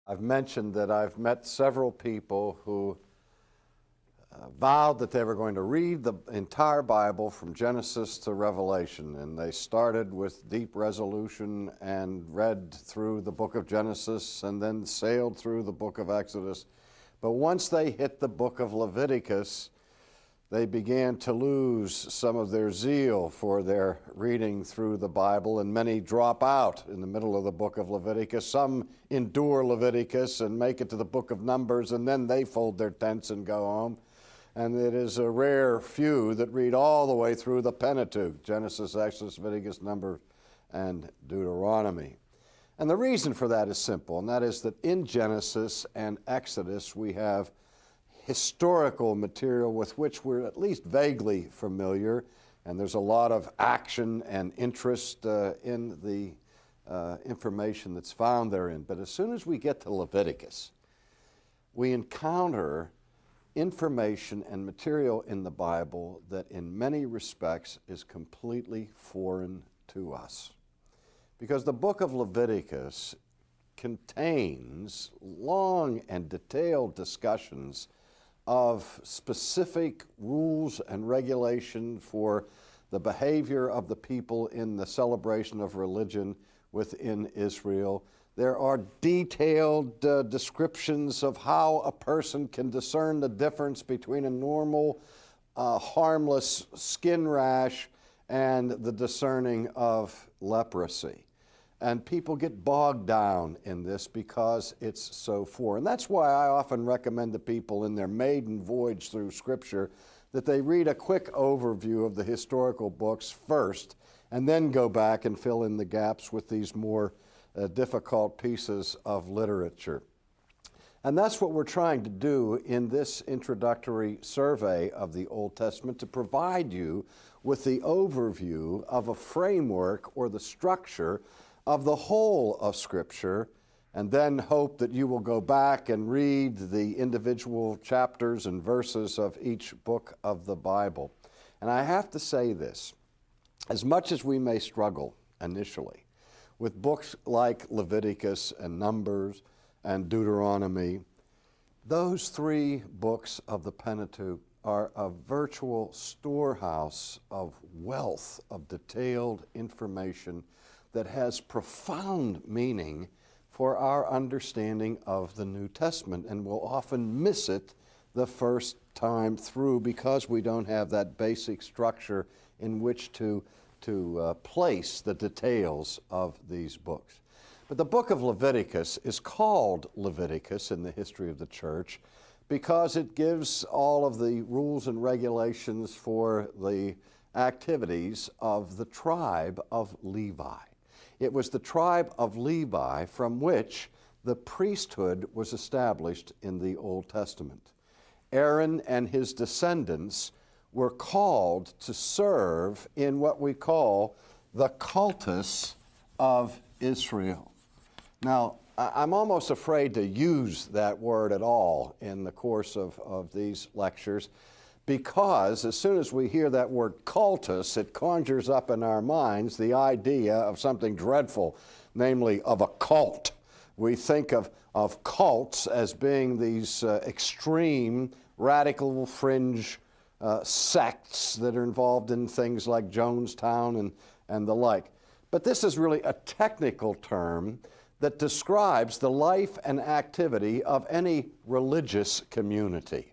I've mentioned that I've met several people who vowed that they were going to read the entire Bible from Genesis to Revelation, and they started with deep resolution and read through the book of Genesis and then sailed through the book of Exodus. But once they hit the book of Leviticus, they began to lose some of their zeal for their reading through the Bible, and many drop out in the middle of the book of Leviticus. Some endure Leviticus and make it to the book of Numbers, and then they fold their tents and go home. And it is a rare few that read all the way through the Pentateuch, Genesis, Exodus, Leviticus, Numbers, and Deuteronomy. And the reason for that is simple, and that is that in Genesis and Exodus we have historical material with which we're at least vaguely familiar, and there's a lot of action and interest in the information that's found therein. But as soon as we get to Leviticus, we encounter information and material in the Bible that in many respects is completely foreign to us. Because the book of Leviticus contains long and detailed discussions of specific rules and regulation for the behavior of the people in the celebration of religion within Israel. There are detailed descriptions of how a person can discern the difference between a normal, harmless skin rash and the discerning of leprosy. And people get bogged down in this because it's so foreign. That's why I often recommend to people in their maiden voyage through Scripture that they read a quick overview of the historical books first and then go back and fill in the gaps with these more difficult pieces of literature. And that's what we're trying to do in this introductory survey of the Old Testament, to provide you with the overview of a framework or the structure of the whole of Scripture, and then hope that you will go back and read the individual chapters and verses of each book of the Bible. And I have to say this, as much as we may struggle initially with books like Leviticus and Numbers and Deuteronomy, those three books of the Pentateuch are a virtual storehouse of wealth of detailed information that has profound meaning for our understanding of the New Testament, and we'll often miss it the first time through because we don't have that basic structure in which to place the details of these books. But the book of Leviticus is called Leviticus in the history of the church because it gives all of the rules and regulations for the activities of the tribe of Levi. It was the tribe of Levi from which the priesthood was established in the Old Testament. Aaron and his descendants were called to serve in what we call the cultus of Israel. Now, I'm almost afraid to use that word at all in the course of these lectures, because as soon as we hear that word cultus, it conjures up in our minds the idea of something dreadful, namely of a cult. We think of cults as being these extreme, radical fringe sects that are involved in things like Jonestown and the like. But this is really a technical term that describes the life and activity of any religious community.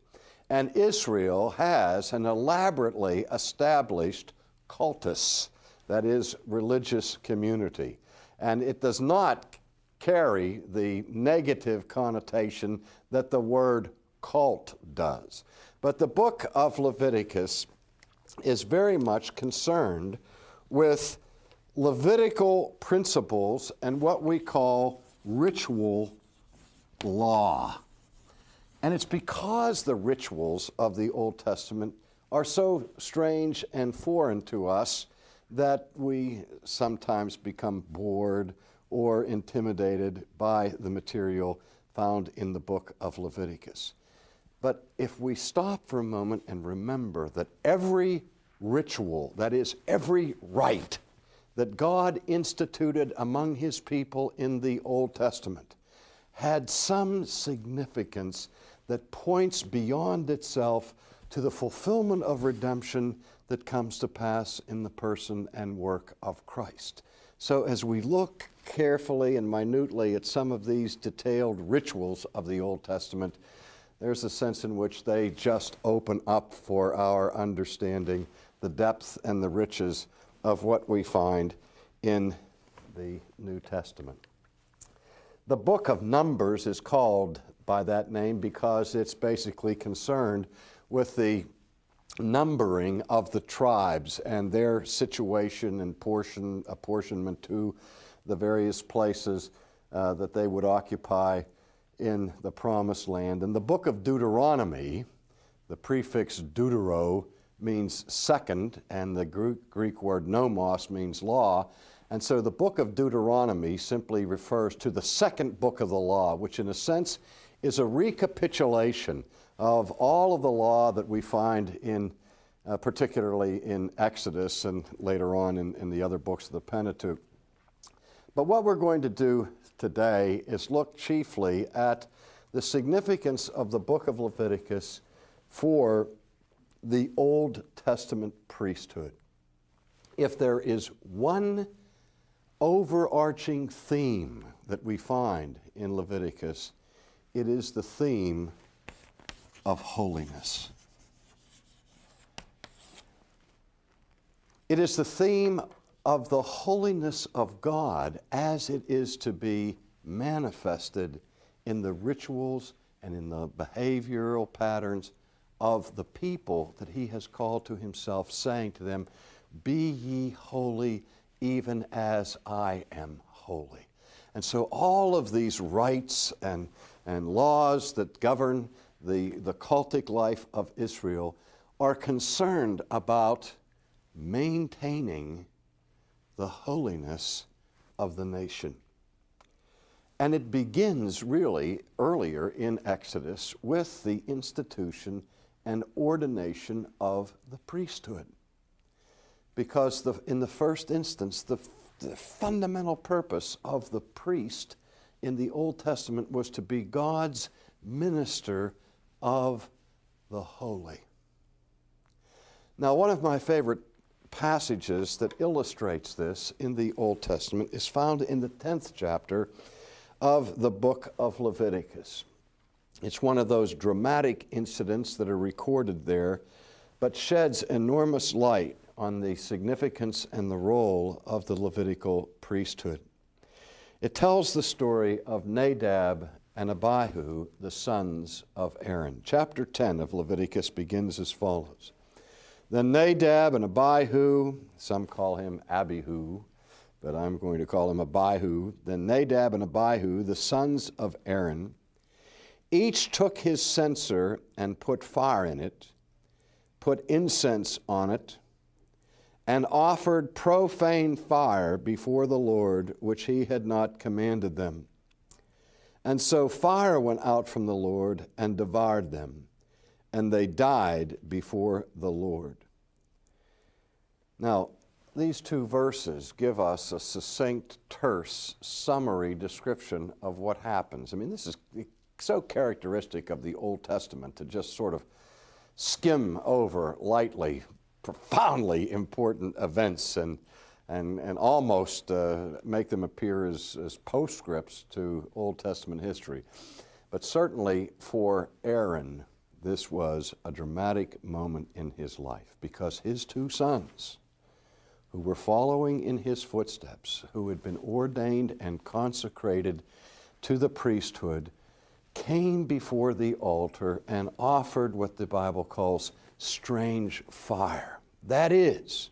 And Israel has an elaborately established cultus, that is, religious community. And it does not carry the negative connotation that the word cult does. But the book of Leviticus is very much concerned with Levitical principles and what we call ritual law. And it's because the rituals of the Old Testament are so strange and foreign to us that we sometimes become bored or intimidated by the material found in the book of Leviticus. But if we stop for a moment and remember that every ritual, that is, every rite that God instituted among His people in the Old Testament, had some significance that points beyond itself to the fulfillment of redemption that comes to pass in the person and work of Christ. So as we look carefully and minutely at some of these detailed rituals of the Old Testament, there's a sense in which they just open up for our understanding the depth and the riches of what we find in the New Testament. The book of Numbers is called by that name because it's basically concerned with the numbering of the tribes and their situation and apportionment to the various places that they would occupy in the Promised Land. And the book of Deuteronomy, the prefix deutero means second, and the Greek word nomos means law. And so the book of Deuteronomy simply refers to the second book of the law, which in a sense is a recapitulation of all of the law that we find in, particularly in Exodus and later on in the other books of the Pentateuch. But what we're going to do today is look chiefly at the significance of the book of Leviticus for the Old Testament priesthood. If there is one overarching theme that we find in Leviticus, it is the theme of holiness. It is the theme of the holiness of God as it is to be manifested in the rituals and in the behavioral patterns of the people that he has called to himself, saying to them, "Be ye holy, even as I am holy." And so all of these rites and laws that govern the cultic life of Israel are concerned about maintaining the holiness of the nation. And it begins really earlier in Exodus with the institution and ordination of the priesthood. Because in the first instance, the fundamental purpose of the priest in the Old Testament was to be God's minister of the holy. Now, one of my favorite passages that illustrates this in the Old Testament is found in the 10th chapter of the book of Leviticus. It's one of those dramatic incidents that are recorded there, but sheds enormous light on the significance and the role of the Levitical priesthood. It tells the story of Nadab and Abihu, the sons of Aaron. Chapter 10 of Leviticus begins as follows. Then Nadab and Abihu, some call him Abihu, but I'm going to call him Abihu. Then Nadab and Abihu, the sons of Aaron, each took his censer and put fire in it, put incense on it, and offered profane fire before the Lord, which he had not commanded them. And so fire went out from the Lord and devoured them, and they died before the Lord. Now, these two verses give us a succinct, terse, summary description of what happens. I mean, this is so characteristic of the Old Testament to just sort of skim over lightly profoundly important events and almost make them appear as postscripts to Old Testament history. But certainly for Aaron, this was a dramatic moment in his life because his two sons, who were following in his footsteps, who had been ordained and consecrated to the priesthood, came before the altar and offered what the Bible calls strange fire. That is,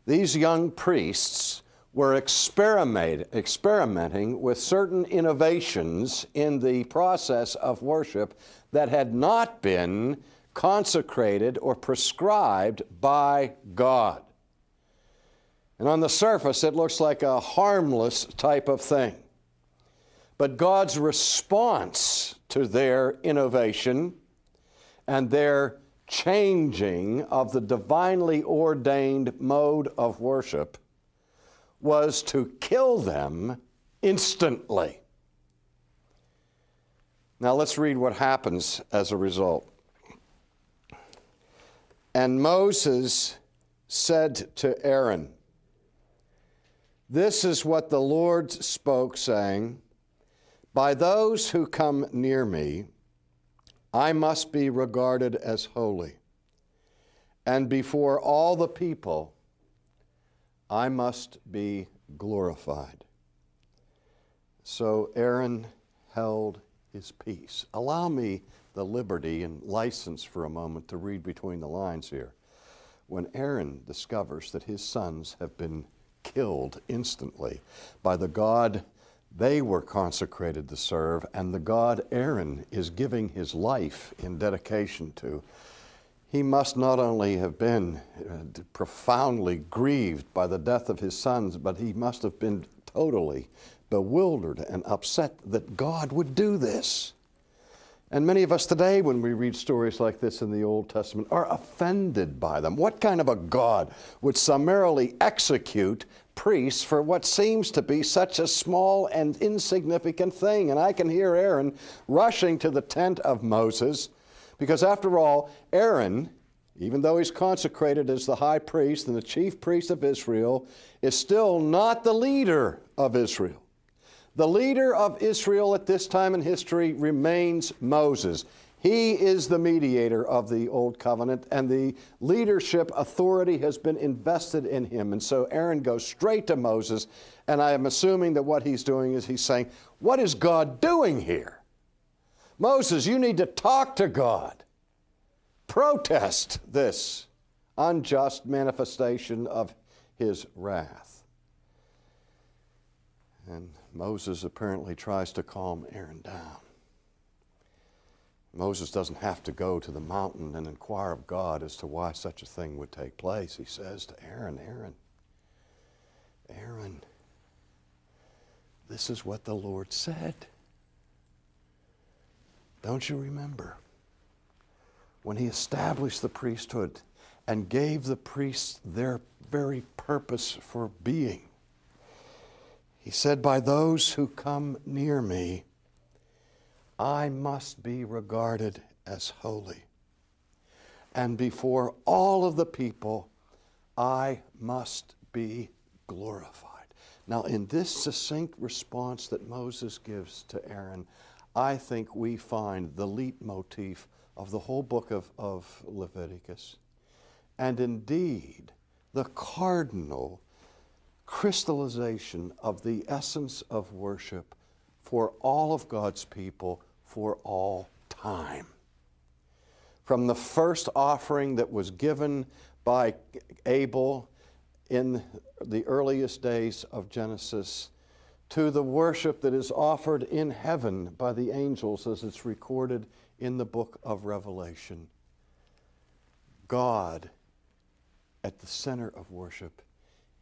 these young priests were experimenting with certain innovations in the process of worship that had not been consecrated or prescribed by God. And on the surface, it looks like a harmless type of thing. But God's response to their innovation and their changing of the divinely ordained mode of worship was to kill them instantly. Now let's read what happens as a result. And Moses said to Aaron, "This is what the Lord spoke, saying, by those who come near me, I must be regarded as holy. And before all the people, I must be glorified." So Aaron held his peace. Allow me the liberty and license for a moment to read between the lines here. When Aaron discovers that his sons have been killed instantly by the God they were consecrated to serve, and the God Aaron is giving his life in dedication to, he must not only have been profoundly grieved by the death of his sons, but he must have been totally bewildered and upset that God would do this. And many of us today, when we read stories like this in the Old Testament, are offended by them. What kind of a God would summarily execute priests for what seems to be such a small and insignificant thing? And I can hear Aaron rushing to the tent of Moses, because after all, Aaron, even though he's consecrated as the high priest and the chief priest of Israel, is still not the leader of Israel. The leader of Israel at this time in history remains Moses. He is the mediator of the Old Covenant, and the leadership authority has been invested in him. And so Aaron goes straight to Moses, and I am assuming that what he's doing is he's saying, "What is God doing here? Moses, you need to talk to God. Protest this unjust manifestation of his wrath." And Moses apparently tries to calm Aaron down. Moses doesn't have to go to the mountain and inquire of God as to why such a thing would take place. He says to Aaron, Aaron, this is what the Lord said. Don't you remember when he established the priesthood and gave the priests their very purpose for being? He said, by those who come near me, I must be regarded as holy. And before all of the people, I must be glorified. Now, in this succinct response that Moses gives to Aaron, I think we find the leitmotif of the whole book of Leviticus, and indeed the cardinal crystallization of the essence of worship for all of God's people for all time. From the first offering that was given by Abel in the earliest days of Genesis, to the worship that is offered in heaven by the angels as it's recorded in the book of Revelation, God at the center of worship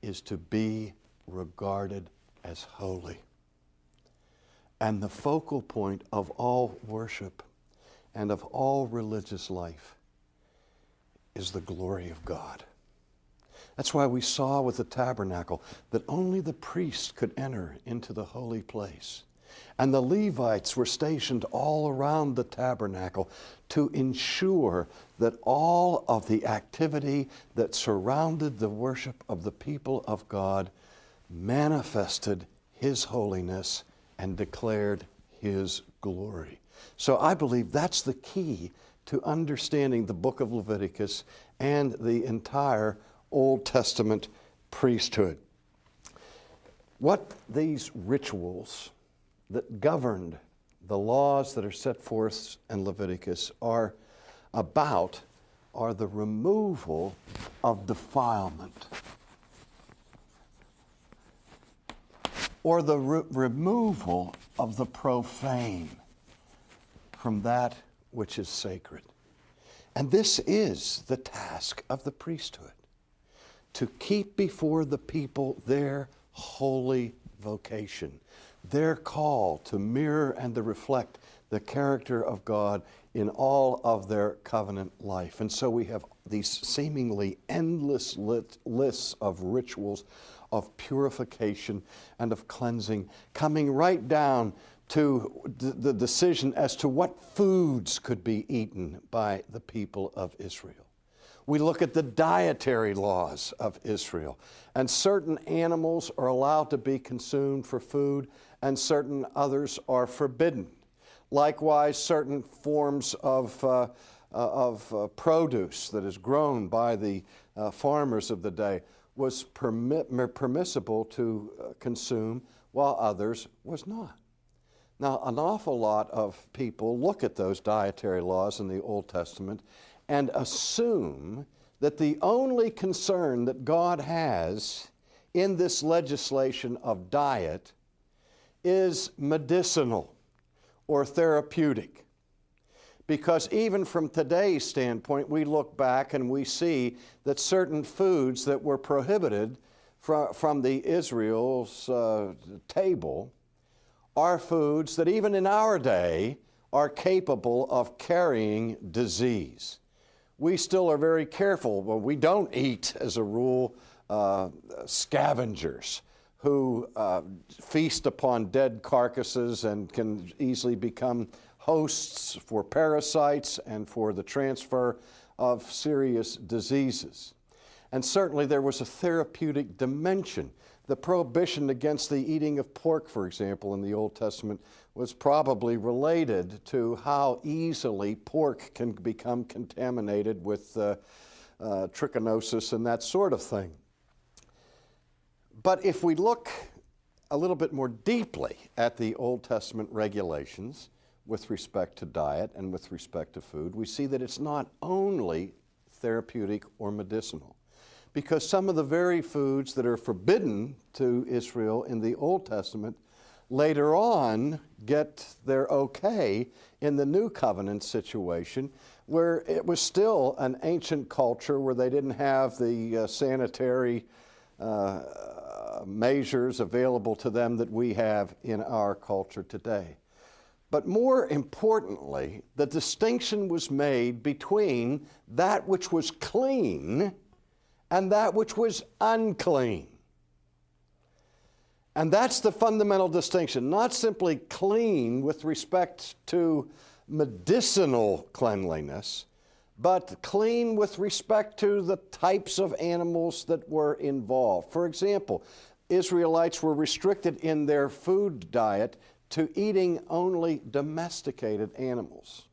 is to be regarded as holy. And the focal point of all worship and of all religious life is the glory of God. That's why we saw with the tabernacle that only the priest could enter into the holy place. And the Levites were stationed all around the tabernacle to ensure that all of the activity that surrounded the worship of the people of God manifested His holiness and declared His glory. So I believe that's the key to understanding the book of Leviticus and the entire Old Testament priesthood. What these rituals that governed the laws that are set forth in Leviticus are about are the removal of defilement, or the removal of the profane from that which is sacred. And this is the task of the priesthood, to keep before the people their holy vocation, their call to mirror and to reflect the character of God in all of their covenant life. And so we have these seemingly endless lists of rituals of purification and of cleansing, coming right down to the decision as to what foods could be eaten by the people of Israel. We look at the dietary laws of Israel, and certain animals are allowed to be consumed for food, and certain others are forbidden. Likewise, certain forms of produce that is grown by the farmers of the day was permissible to consume, while others was not. Now, an awful lot of people look at those dietary laws in the Old Testament and assume that the only concern that God has in this legislation of diet is medicinal or therapeutic. Because even from today's standpoint, we look back and we see that certain foods that were prohibited from the Israel's table are foods that even in our day are capable of carrying disease. We still are very careful. Well, we don't eat, as a rule, scavengers who feast upon dead carcasses and can easily become hosts for parasites and for the transfer of serious diseases. And certainly there was a therapeutic dimension. The prohibition against the eating of pork, for example, in the Old Testament was probably related to how easily pork can become contaminated with trichinosis and that sort of thing. But if we look a little bit more deeply at the Old Testament regulations with respect to diet and with respect to food, we see that it's not only therapeutic or medicinal. Because some of the very foods that are forbidden to Israel in the Old Testament later on get their okay in the New Covenant situation, where it was still an ancient culture where they didn't have the sanitary measures available to them that we have in our culture today. But more importantly, the distinction was made between that which was clean and that which was unclean. And that's the fundamental distinction, not simply clean with respect to medicinal cleanliness, but clean with respect to the types of animals that were involved. For example, Israelites were restricted in their food diet to eating only domesticated animals,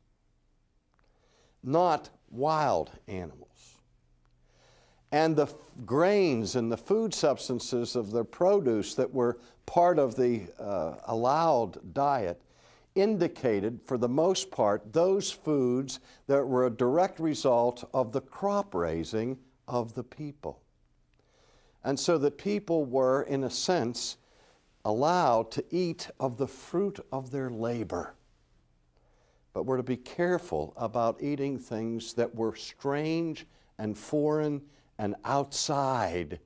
not wild animals. And the grains and the food substances of the produce that were part of the allowed diet indicated, for the most part, those foods that were a direct result of the crop raising of the people. And so that people were, in a sense, allowed to eat of the fruit of their labor. But we're to be careful about eating things that were strange and foreign and outside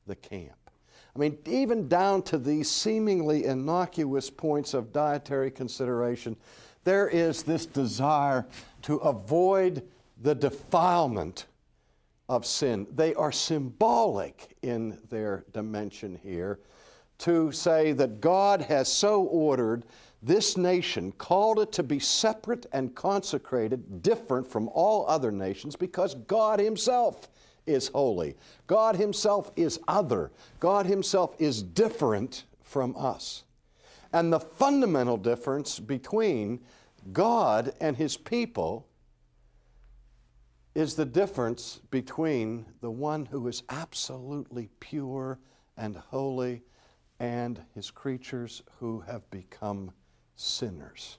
the camp. I mean, even down to these seemingly innocuous points of dietary consideration, there is this desire to avoid the defilement of sin. They are symbolic in their dimension here to say that God has so ordered this nation, called it to be separate and consecrated, different from all other nations, because God Himself is holy. God Himself is other. God Himself is different from us. And the fundamental difference between God and His people is the difference between the one who is absolutely pure and holy and His creatures who have become sinners.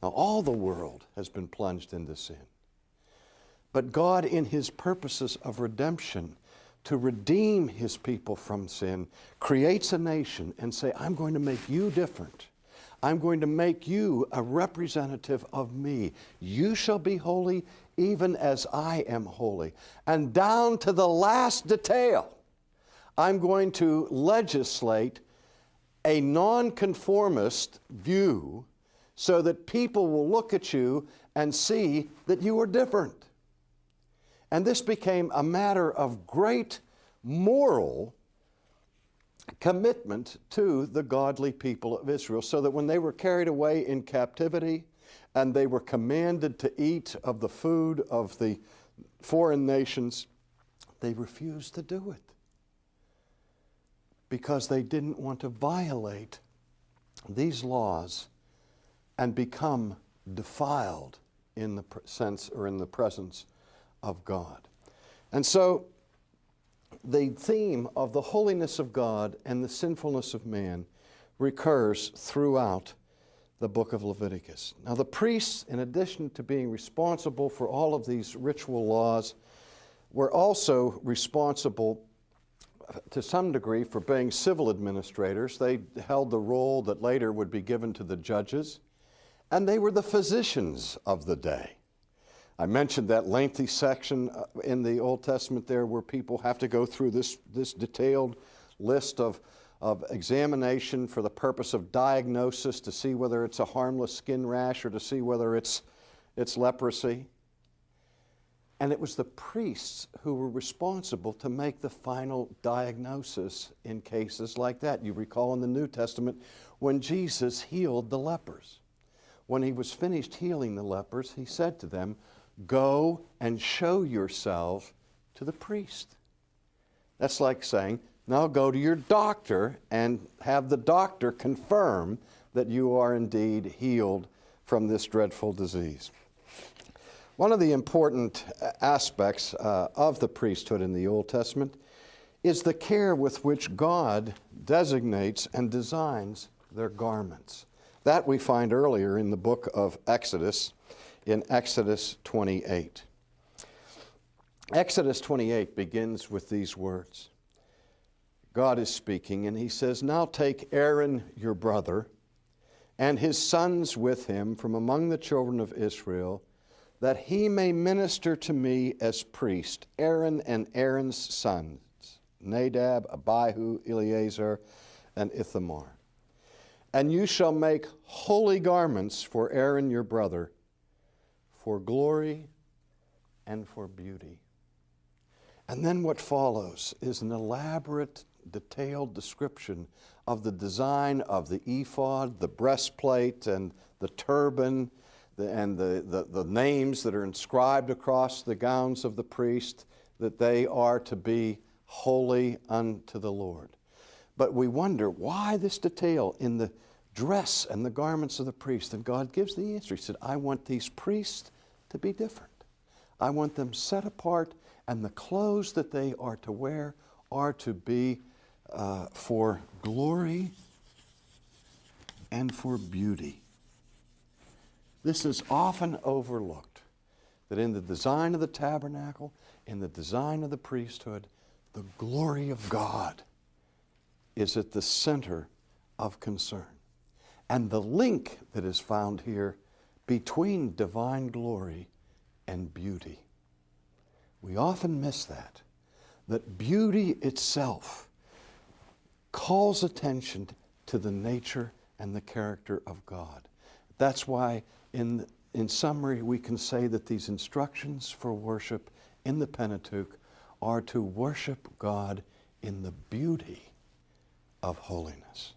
Now, all the world has been plunged into sin. But God, in His purposes of redemption, to redeem His people from sin, creates a nation and say, I'm going to make you different. I'm going to make you a representative of me. You shall be holy even as I am holy. And down to the last detail, I'm going to legislate a nonconformist view so that people will look at you and see that you are different. And this became a matter of great moral commitment to the godly people of Israel, so that when they were carried away in captivity and they were commanded to eat of the food of the foreign nations, they refused to do it because they didn't want to violate these laws and become defiled in the sense or in the presence of God. And so the theme of the holiness of God and the sinfulness of man recurs throughout the book of Leviticus. Now, the priests, in addition to being responsible for all of these ritual laws, were also responsible to some degree for being civil administrators. They held the role that later would be given to the judges, and they were the physicians of the day. I mentioned that lengthy section in the Old Testament there where people have to go through this detailed list of examination for the purpose of diagnosis to see whether it's a harmless skin rash or to see whether it's leprosy. And it was the priests who were responsible to make the final diagnosis in cases like that. You recall in the New Testament when Jesus healed the lepers. When he was finished healing the lepers, he said to them, "Go and show yourself to the priest." That's like saying, now go to your doctor and have the doctor confirm that you are indeed healed from this dreadful disease. One of the important aspects of the priesthood in the Old Testament is the care with which God designates and designs their garments. That we find earlier in the book of Exodus, in Exodus 28. Exodus 28 begins with these words. God is speaking, and he says, "Now take Aaron your brother and his sons with him from among the children of Israel, that he may minister to me as priest, Aaron and Aaron's sons, Nadab, Abihu, Eleazar, and Ithamar. And you shall make holy garments for Aaron your brother, for glory and for beauty." And then what follows is an elaborate, detailed description of the design of the ephod, the breastplate, and the turban, and the names that are inscribed across the gowns of the priest, that they are to be holy unto the Lord. But we wonder, why this detail in the dress and the garments of the priest? And God gives the answer. He said, I want these priests to be different. I want them set apart, and the clothes that they are to wear are to be for glory and for beauty. This is often overlooked, that in the design of the tabernacle, in the design of the priesthood, the glory of God is at the center of concern. And the link that is found here between divine glory and beauty. We often miss that beauty itself calls attention to the nature and the character of God. That's why in summary we can say that these instructions for worship in the Pentateuch are to worship God in the beauty of holiness.